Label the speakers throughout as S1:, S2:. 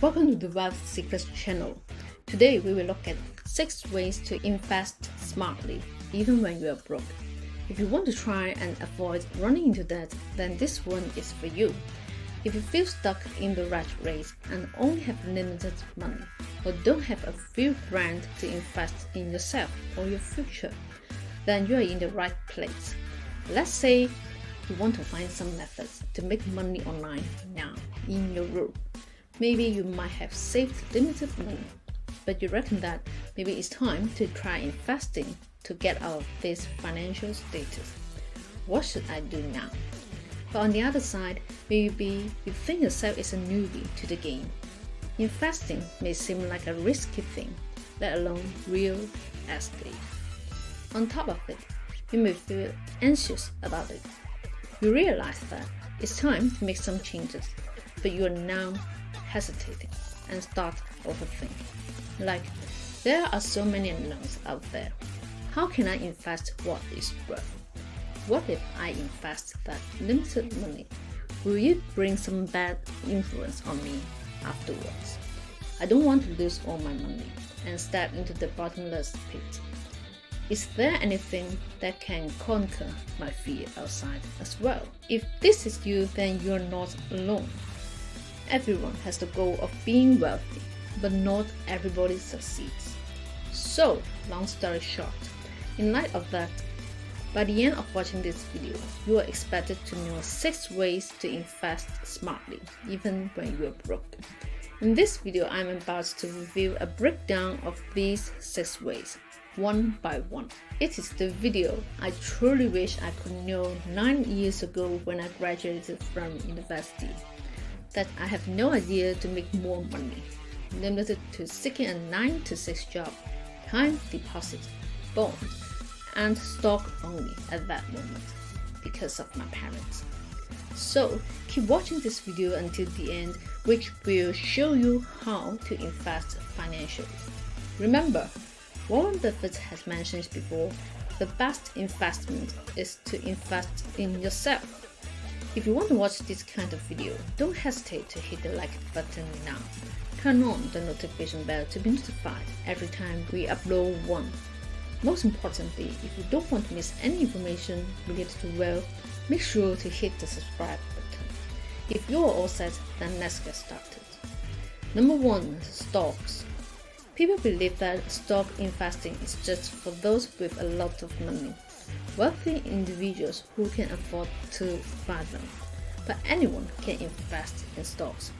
S1: Welcome to the Wealth Secrets channel. Today we will look at 6 ways to invest smartly even when you are broke. If you want to try and avoid running into debt, then this one is for you. If you feel stuck in the rat race and only have limited money, or don't have a few grand to invest in yourself or your future, then you are in the right place. Let's say you want to find some methods to make money online now in your room. Maybe you might have saved limited money, but you reckon that maybe it's time to try investing to get out of this financial status. What should I do now? But on the other side, maybe you think yourself is a newbie to the game. Investing may seem like a risky thing, let alone real estate. On top of it, you may feel anxious about it. You realize that it's time to make some changes, but you are now hesitating and start overthinking. Like, there are so many unknowns out there. How can I invest what is worth? What if I invest that limited money? Will it bring some bad influence on me afterwards? I don't want to lose all my money and step into the bottomless pit. Is there anything that can conquer my fear outside as well? If this is you, then you're not alone. Everyone has the goal of being wealthy, but not everybody succeeds. So, long story short, in light of that, by the end of watching this video, you are expected to know 6 ways to invest smartly, even when you are broke. In this video, I'm about to reveal a breakdown of these 6 ways, one by one. It is the video I truly wish I could know 9 years ago when I graduated from university. That I have no idea to make more money, limited to seeking a 9 to 6 job, time deposit, bond, and stock only at that moment because of my parents. So keep watching this video until the end, which will show you how to invest financially. Remember, Warren Buffett has mentioned before, the best investment is to invest in yourself. If you want to watch this kind of video, don't hesitate to hit the like button now. Turn on the notification bell to be notified every time we upload one. Most importantly, if you don't want to miss any information related to wealth, make sure to hit the subscribe button. If you're all set, then let's get started. Number 1. Stocks. People believe that stock investing is just for those with a lot of money, wealthy individuals who can afford to buy them. But anyone can invest in stocks.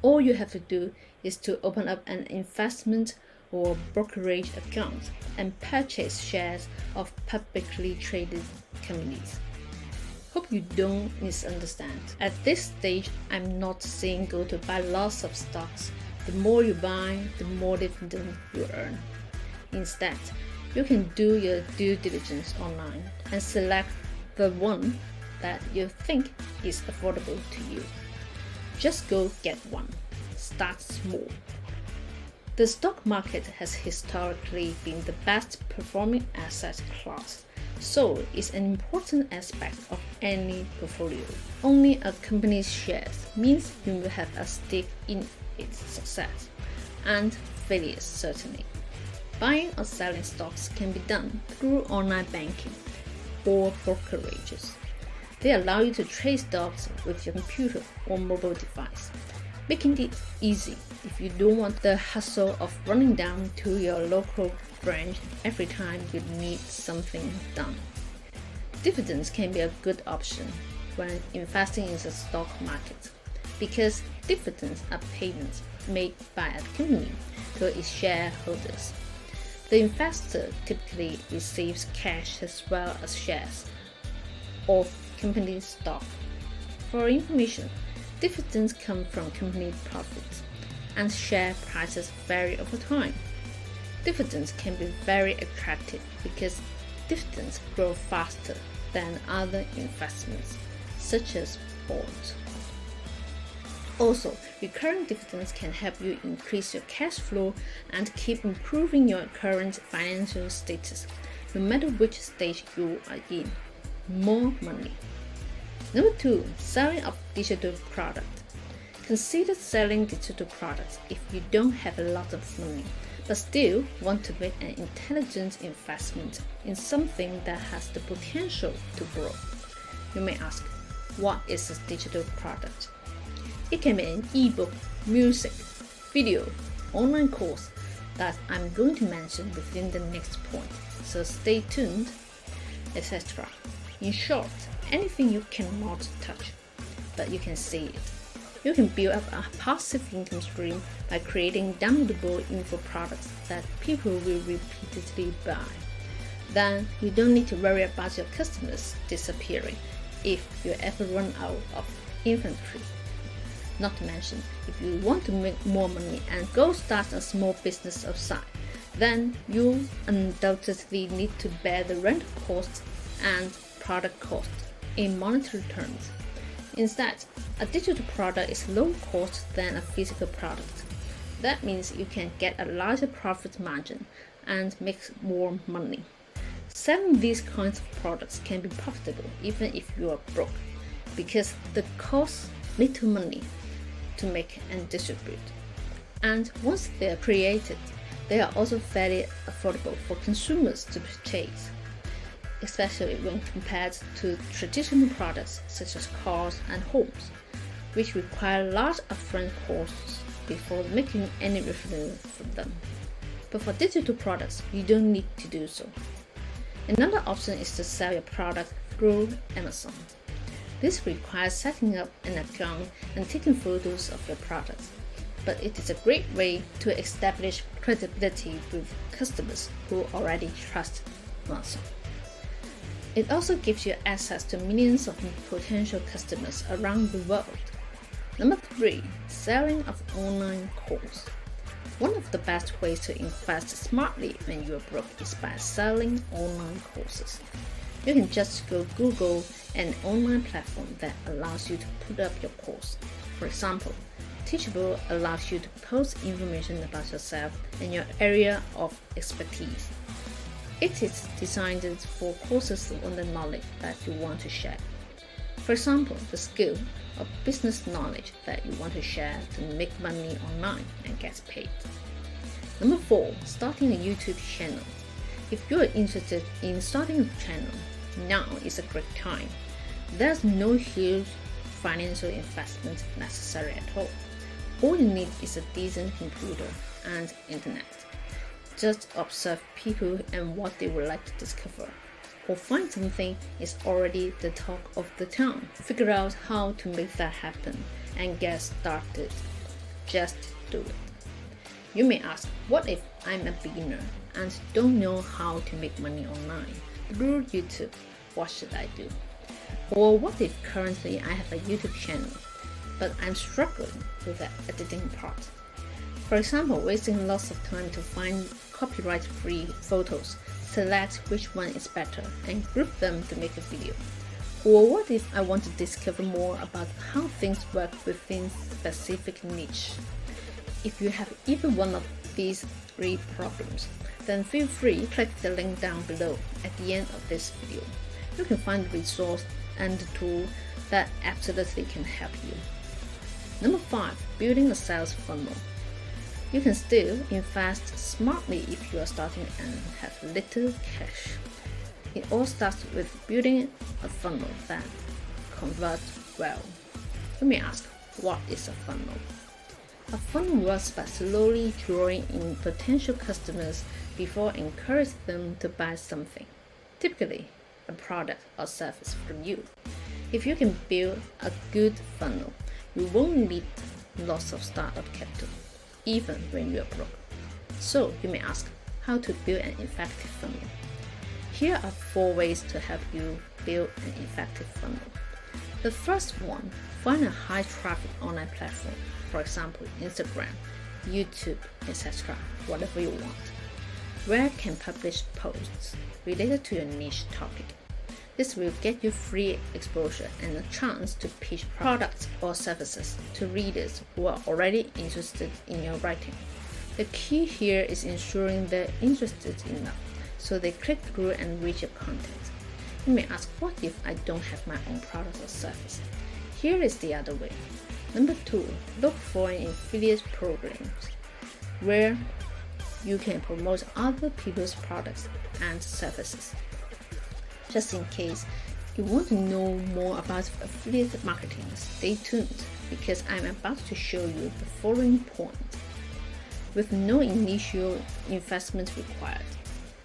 S1: All you have to do is to open up an investment or brokerage account and purchase shares of publicly traded companies. Hope you don't misunderstand. At this stage, I'm not saying go to buy lots of stocks. The more you buy, the more dividend you earn. Instead, you can do your due diligence online and select the one that you think is affordable to you. Just go get one. Start small. The stock market has historically been the best performing asset class, so it's an important aspect of any portfolio. Owning a company's shares means you will have a stake in its success and failures certainly. Buying or selling stocks can be done through online banking or brokerages. They allow you to trade stocks with your computer or mobile device, making it easy if you don't want the hassle of running down to your local branch every time you need something done. Dividends can be a good option when investing in the stock market, because dividends are payments made by a company to its shareholders. The investor typically receives cash as well as shares of company stock. For information, dividends come from company profits, and share prices vary over time. Dividends can be very attractive because dividends grow faster than other investments, such as bonds. Also, recurring dividends can help you increase your cash flow and keep improving your current financial status, no matter which stage you are in. More money. Number 2, selling of digital product. Consider selling digital products if you don't have a lot of money, but still want to make an intelligent investment in something that has the potential to grow. You may ask, what is a digital product? It can be an ebook, music, video, online course that I'm going to mention within the next point, so stay tuned, etc. In short, anything you cannot touch, but you can see it. You can build up a passive income stream by creating downloadable info products that people will repeatedly buy. Then you don't need to worry about your customers disappearing if you ever run out of inventory. Not to mention, if you want to make more money and go start a small business outside, then you undoubtedly need to bear the rental costs and product costs in monetary terms. Instead, a digital product is lower cost than a physical product. That means you can get a larger profit margin and make more money. Selling these kinds of products can be profitable even if you are broke, because they cost little money to make and distribute. And once they are created, they are also fairly affordable for consumers to purchase, especially when compared to traditional products such as cars and homes, which require large upfront costs before making any revenue from them. But for digital products, you don't need to do so. Another option is to sell your product through Amazon. This requires setting up an account and taking photos of your products, but it is a great way to establish credibility with customers who already trust Amazon. It also gives you access to millions of potential customers around the world. Number 3, selling of online courses. One of the best ways to invest smartly when you are broke is by selling online courses. You can just go Google an online platform that allows you to put up your course. For example, Teachable allows you to post information about yourself and your area of expertise. It is designed for courses on the knowledge that you want to share. For example, the skill or business knowledge that you want to share to make money online and get paid. Number 4, starting a YouTube channel. If you are interested in starting a channel, now is a great time. There's no huge financial investment necessary at all. All you need is a decent computer and internet. Just observe people and what they would like to discover, or find something is already the talk of the town. Figure out how to make that happen and get started. Just do it. You may ask, what if I'm a beginner and don't know how to make money online through YouTube? What should I do? Or what if currently I have a YouTube channel, but I'm struggling with the editing part? For example, wasting lots of time to find copyright-free photos, select which one is better, and group them to make a video. Or what if I want to discover more about how things work within specific niche? If you have either one of these 3 problems, then feel free to click the link down below at the end of this video. You can find the resource and the tool that absolutely can help you. Number 5, building a sales funnel. You can still invest smartly if you are starting and have little cash. It all starts with building a funnel that converts well. You may ask, what is a funnel? A funnel works by slowly drawing in potential customers before encouraging them to buy something, typically a product or service from you. If you can build a good funnel, you won't need lots of startup capital, even when you are broke. So you may ask, how to build an effective funnel? Here are 4 ways to help you build an effective funnel. The first one, find a high traffic online platform, for example, Instagram, YouTube, etc., whatever you want, where you can publish posts related to your niche topic. This will get you free exposure and a chance to pitch products or services to readers who are already interested in your writing. The key here is ensuring they're interested enough so they click through and read your content. You may ask, what if I don't have my own product or service? Here is the other way. Number 2, look for affiliate programs where you can promote other people's products and services. Just in case you want to know more about affiliate marketing, stay tuned because I'm about to show you the following point. With no initial investment required,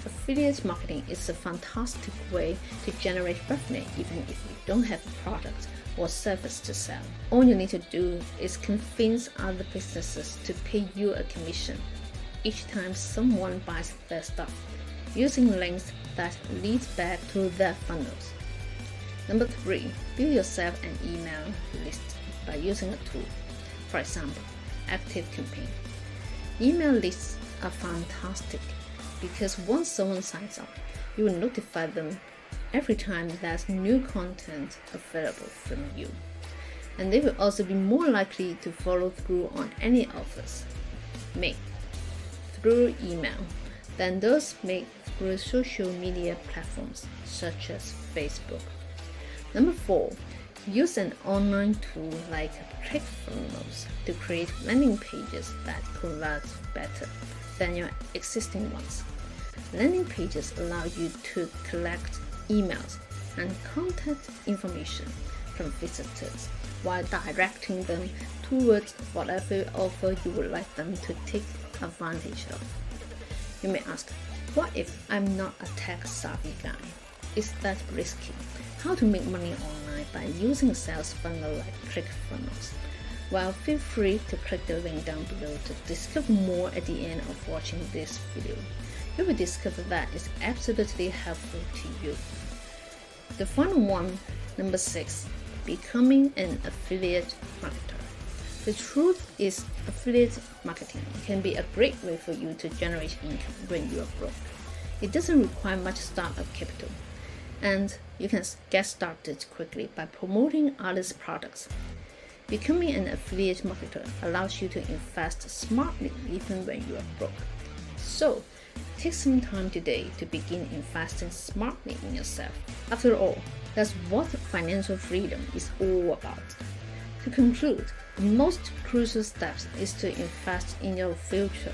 S1: affiliate marketing is a fantastic way to generate revenue even if you don't have a product or service to sell. All you need to do is convince other businesses to pay you a commission each time someone buys their stuff, using links that lead back to their funnels. Number 3, build yourself an email list by using a tool. For example, ActiveCampaign. Email lists are fantastic because once someone signs up, you will notify them every time there's new content available from you. And they will also be more likely to follow through on any offers made through email than those made through social media platforms such as Facebook. Number 4, use an online tool like ClickFunnels to create landing pages that convert better than your existing ones. Landing pages allow you to collect emails and contact information from visitors while directing them towards whatever offer you would like them to take advantage of. You may ask, what if I'm not a tech-savvy guy? Is that risky? How to make money online by using a sales funnel like ClickFunnels? Well, feel free to click the link down below to discover more at the end of watching this video. You will discover that it's absolutely helpful to you. The final one, number 6, becoming an affiliate marketer. The truth is, affiliate marketing can be a great way for you to generate income when you are broke. It doesn't require much startup capital, and you can get started quickly by promoting others' products. Becoming an affiliate marketer allows you to invest smartly even when you are broke. So, take some time today to begin investing smartly in yourself. After all, that's what financial freedom is all about. To conclude, the most crucial step is to invest in your future.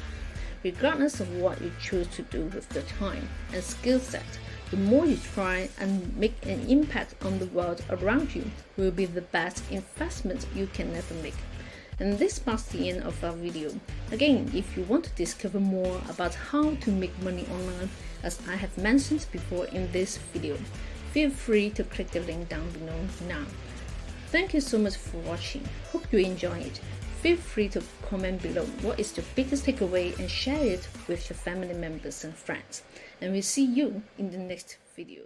S1: Regardless of what you choose to do with your time and skill set, the more you try and make an impact on the world around you will be the best investment you can ever make. And this marks the end of our video. Again, if you want to discover more about how to make money online, as I have mentioned before in this video, feel free to click the link down below now. Thank you so much for watching. Hope you enjoy it. Feel free to comment below what is your biggest takeaway and share it with your family members and friends. And we'll see you in the next video.